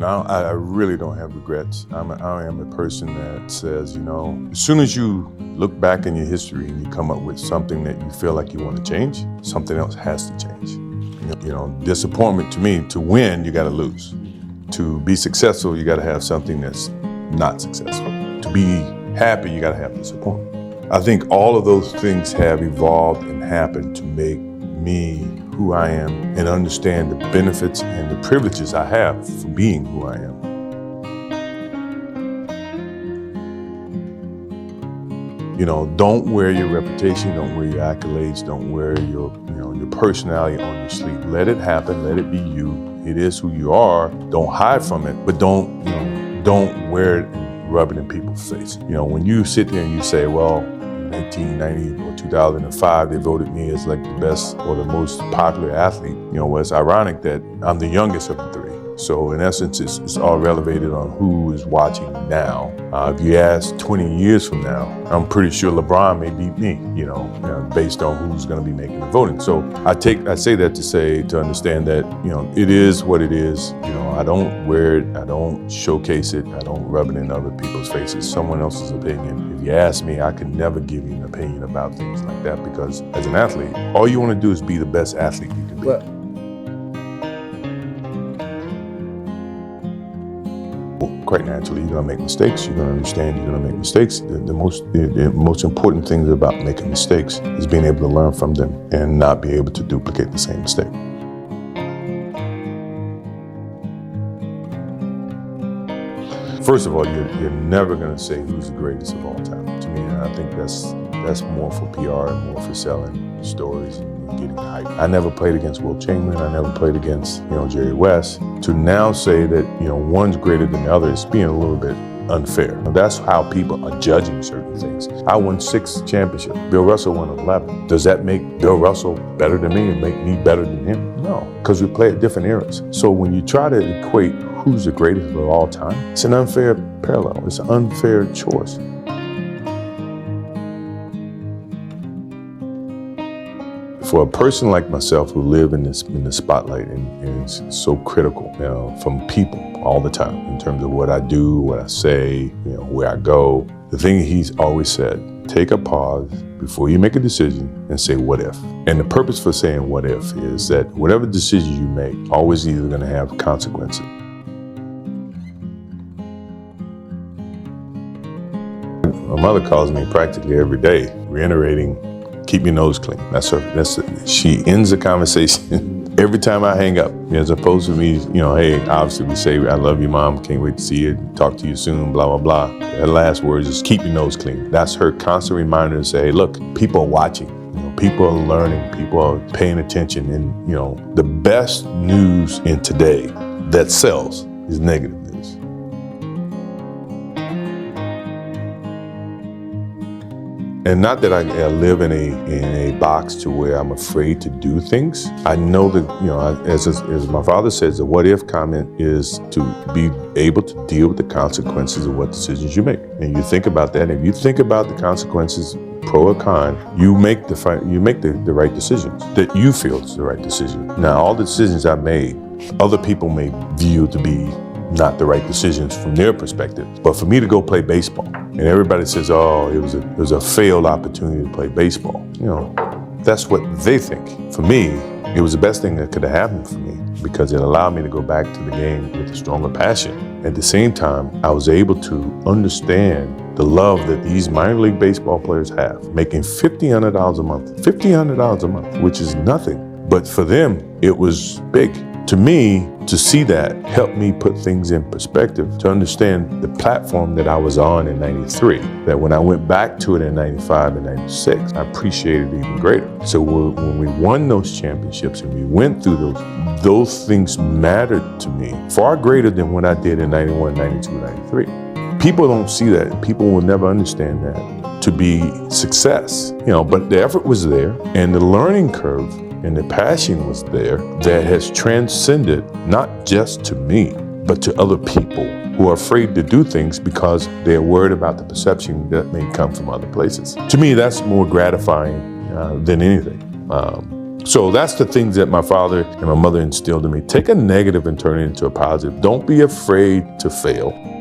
I really don't have regrets. I am a person that says, as soon as you look back in your history and you come up with something that you feel like you want to change, something else has to change. Disappointment to me, to win, you got to lose. To be successful, you got to have something that's not successful. To be happy, you got to have disappointment. I think all of those things have evolved and happened to make me who I am and understand the benefits and the privileges I have for being who I am. Don't wear your reputation, don't wear your accolades, don't wear your personality on your sleeve. Let it happen, let it be you. It is who you are. Don't hide from it, but don't wear it and rub it in people's face. When you sit there and you say, well, in 1990 or 2005, they voted me as like the best or the most popular athlete. Well, it's ironic that I'm the youngest of the three. So in essence, it's all relegated on who is watching now. If you ask 20 years from now, I'm pretty sure LeBron may beat me, based on who's going to be making the voting. So I say that to understand that, it is what it is. I don't wear it, I don't showcase it, I don't rub it in other people's faces, someone else's opinion. If you ask me, I can never give you an opinion about things like that, because as an athlete, all you want to do is be the best athlete you can be. Well, quite naturally, you're gonna make mistakes. You're gonna understand you're gonna make mistakes. The most important thing about making mistakes is being able to learn from them and not be able to duplicate the same mistake. First of all, you're never gonna say who's the greatest of all time. To me, and I think that's more for PR and more for selling stories and getting hype. I never played against Will Chamberlain. I never played against Jerry West. To now say that one's greater than the other is being a little bit unfair. That's how people are judging certain things. I won 6 championships. Bill Russell won 11. Does that make Bill Russell better than me and make me better than him? No, because we play at different eras. So when you try to equate who's the greatest of all time, it's an unfair parallel. It's an unfair choice. For a person like myself who live in the spotlight and is so critical from people all the time in terms of what I do, what I say, where I go, the thing he's always said, take a pause before you make a decision and say, what if? And the purpose for saying what if is that whatever decision you make, always either going to have consequences. My mother calls me practically every day, reiterating, keep your nose clean. She ends the conversation every time I hang up, as opposed to me, hey, obviously we say, I love you, Mom, can't wait to see you, talk to you soon, blah, blah, blah. That last word is keep your nose clean. That's her constant reminder to say, hey, look, people are watching, people are learning, people are paying attention. And, the best news in today that sells is negative news. And not that I live in a box to where I'm afraid to do things. I know that, as my father says, the what if comment is to be able to deal with the consequences of what decisions you make. And you think about that. If you think about the consequences, pro or con, you make the right decisions that you feel is the right decision. Now, all the decisions I made, other people may view to be not the right decisions from their perspective. But for me to go play baseball, and everybody says, oh, it was a failed opportunity to play baseball. That's what they think. For me, it was the best thing that could have happened for me because it allowed me to go back to the game with a stronger passion. At the same time, I was able to understand the love that these minor league baseball players have, making $1,500 a month. $1,500 a month, which is nothing. But for them, it was big. To me, to see that helped me put things in perspective, to understand the platform that I was on in 93, that when I went back to it in 95 and 96, I appreciated it even greater. So when we won those championships and we went through those things mattered to me far greater than what I did in 91, 92, 93. People don't see that. People will never understand that to be success, but the effort was there and the learning curve and the passion was there that has transcended not just to me, but to other people who are afraid to do things because they're worried about the perception that may come from other places. To me, that's more gratifying than anything. So that's the things that my father and my mother instilled in me. Take a negative and turn it into a positive. Don't be afraid to fail.